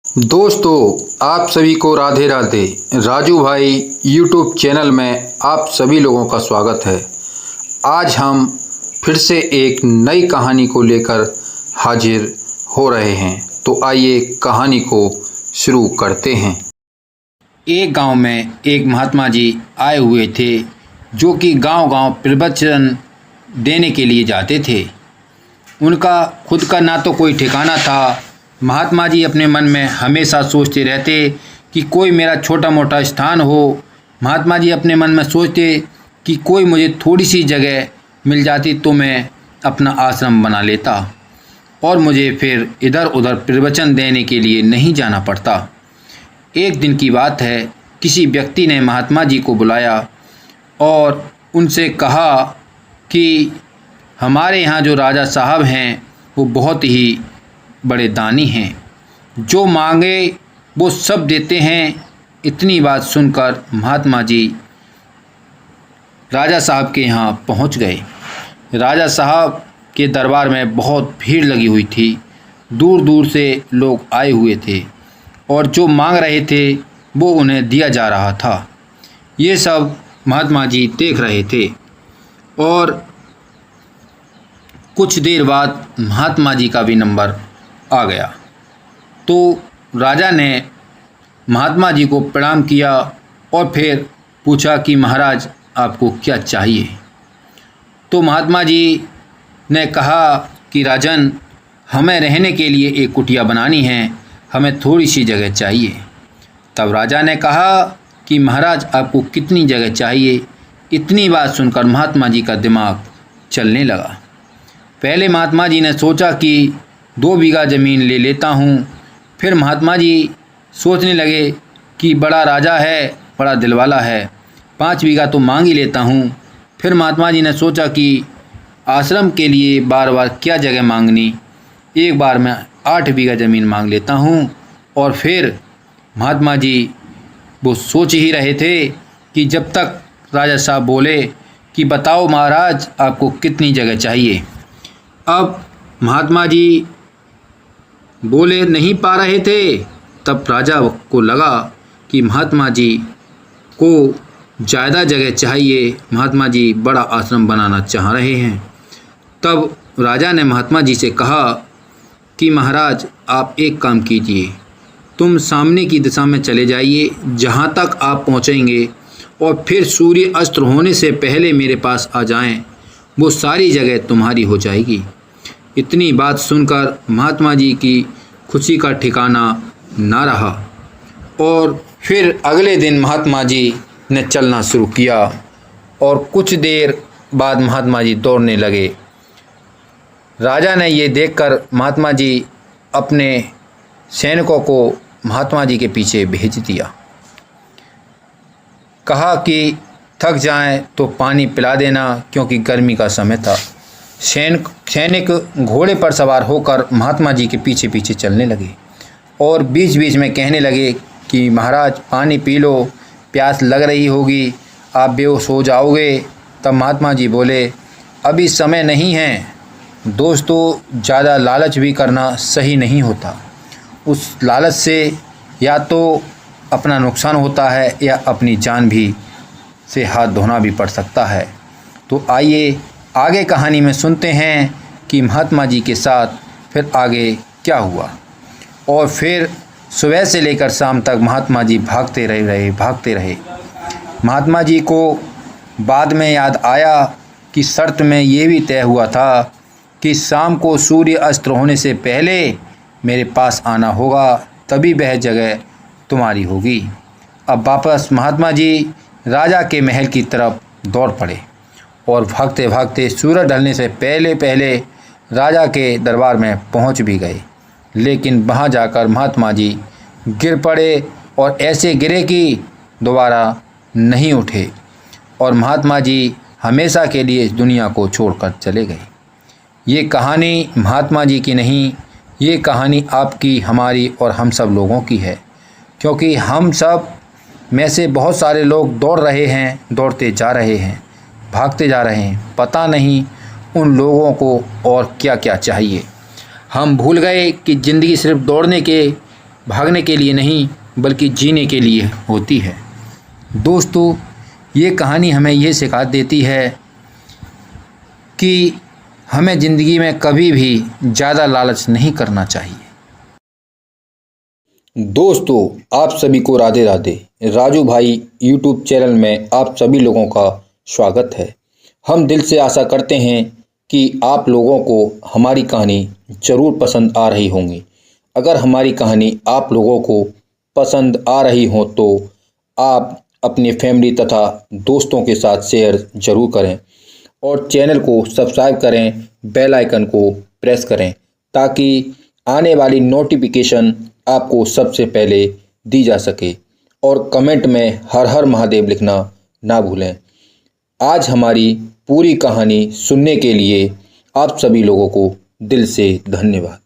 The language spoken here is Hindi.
दोस्तों, आप सभी को राधे राधे। राजू भाई यूट्यूब चैनल में आप सभी लोगों का स्वागत है। आज हम फिर से एक नई कहानी को लेकर हाजिर हो रहे हैं। तो आइए कहानी को शुरू करते हैं। एक गांव में एक महात्मा जी आए हुए थे, जो कि गांव-गांव प्रवचन देने के लिए जाते थे। उनका खुद का ना तो कोई ठिकाना था। महात्मा जी अपने मन में हमेशा सोचते रहते कि कोई मेरा छोटा मोटा स्थान हो। महात्मा जी अपने मन में सोचते कि कोई मुझे थोड़ी सी जगह मिल जाती तो मैं अपना आश्रम बना लेता और मुझे फिर इधर उधर प्रवचन देने के लिए नहीं जाना पड़ता। एक दिन की बात है, किसी व्यक्ति ने महात्मा जी को बुलाया और उनसे कहा कि हमारे यहाँ जो राजा साहब हैं वो बहुत ही बड़े दानी हैं, जो मांगे वो सब देते हैं। इतनी बात सुनकर महात्मा जी राजा साहब के यहाँ पहुँच गए। राजा साहब के दरबार में बहुत भीड़ लगी हुई थी। दूर दूर से लोग आए हुए थे और जो मांग रहे थे वो उन्हें दिया जा रहा था। ये सब महात्मा जी देख रहे थे और कुछ देर बाद महात्मा जी का भी नंबर आ गया। तो राजा ने महात्मा जी को प्रणाम किया और फिर पूछा कि महाराज आपको क्या चाहिए। तो महात्मा जी ने कहा कि राजन, हमें रहने के लिए एक कुटिया बनानी है, हमें थोड़ी सी जगह चाहिए। तब राजा ने कहा कि महाराज आपको कितनी जगह चाहिए। इतनी बात सुनकर महात्मा जी का दिमाग चलने लगा। पहले महात्मा जी ने सोचा कि 2 बीघा ज़मीन ले लेता हूँ। फिर महात्मा जी सोचने लगे कि बड़ा राजा है, बड़ा दिलवाला है, 5 बीघा तो मांग ही लेता हूँ। फिर महात्मा जी ने सोचा कि आश्रम के लिए बार बार क्या जगह मांगनी, एक बार मैं 8 बीघा ज़मीन मांग लेता हूँ। और फिर महात्मा जी वो सोच ही रहे थे कि जब तक राजा साहब बोले कि बताओ महाराज आपको कितनी जगह चाहिए। अब महात्मा जी बोले नहीं पा रहे थे। तब राजा को लगा कि महात्मा जी को ज़्यादा जगह चाहिए, महात्मा जी बड़ा आश्रम बनाना चाह रहे हैं। तब राजा ने महात्मा जी से कहा कि महाराज आप एक काम कीजिए, तुम सामने की दिशा में चले जाइए, जहाँ तक आप पहुँचेंगे और फिर सूर्य अस्त होने से पहले मेरे पास आ जाएं, वो सारी जगह तुम्हारी हो जाएगी। इतनी बात सुनकर महात्मा जी की खुशी का ठिकाना ना रहा और फिर अगले दिन महात्मा जी ने चलना शुरू किया और कुछ देर बाद महात्मा जी दौड़ने लगे। राजा ने ये देखकर महात्मा जी अपने सैनिकों को महात्मा जी के पीछे भेज दिया। कहा कि थक जाएं तो पानी पिला देना, क्योंकि गर्मी का समय था। सैनिक घोड़े पर सवार होकर महात्मा जी के पीछे पीछे चलने लगे और बीच बीच में कहने लगे कि महाराज पानी पी लो, प्यास लग रही होगी, आप बेहोश हो जाओगे। तब महात्मा जी बोले अभी समय नहीं है। दोस्तों, ज़्यादा लालच भी करना सही नहीं होता। उस लालच से या तो अपना नुकसान होता है या अपनी जान भी से हाथ धोना भी पड़ सकता है। तो आइए आगे कहानी में सुनते हैं कि महात्मा जी के साथ फिर आगे क्या हुआ। और फिर सुबह से लेकर शाम तक महात्मा जी भागते रहे। महात्मा जी को बाद में याद आया कि शर्त में ये भी तय हुआ था कि शाम को सूर्य अस्त होने से पहले मेरे पास आना होगा, तभी वह जगह तुम्हारी होगी। अब वापस महात्मा जी राजा के महल की तरफ दौड़ पड़े और भागते भागते सूरज ढलने से पहले राजा के दरबार में पहुंच भी गए। लेकिन वहां जाकर महात्मा जी गिर पड़े और ऐसे गिरे कि दोबारा नहीं उठे और महात्मा जी हमेशा के लिए इस दुनिया को छोड़कर चले गए। ये कहानी महात्मा जी की नहीं, ये कहानी आपकी, हमारी और हम सब लोगों की है, क्योंकि हम सब में से बहुत सारे लोग दौड़ रहे हैं, दौड़ते जा रहे हैं, भागते जा रहे हैं। पता नहीं उन लोगों को और क्या क्या चाहिए। हम भूल गए कि ज़िंदगी सिर्फ दौड़ने के भागने के लिए नहीं बल्कि जीने के लिए होती है। दोस्तों, ये कहानी हमें ये सिखा देती है कि हमें ज़िंदगी में कभी भी ज़्यादा लालच नहीं करना चाहिए। दोस्तों, आप सभी को राधे राधे। राजू भाई यूट्यूब चैनल में आप सभी लोगों का स्वागत है। हम दिल से आशा करते हैं कि आप लोगों को हमारी कहानी ज़रूर पसंद आ रही होंगी। अगर हमारी कहानी आप लोगों को पसंद आ रही हो तो आप अपनी फैमिली तथा दोस्तों के साथ शेयर ज़रूर करें और चैनल को सब्सक्राइब करें, बेल आइकन को प्रेस करें ताकि आने वाली नोटिफिकेशन आपको सबसे पहले दी जा सके। और कमेंट में हर हर महादेव लिखना ना भूलें। आज हमारी पूरी कहानी सुनने के लिए आप सभी लोगों को दिल से धन्यवाद।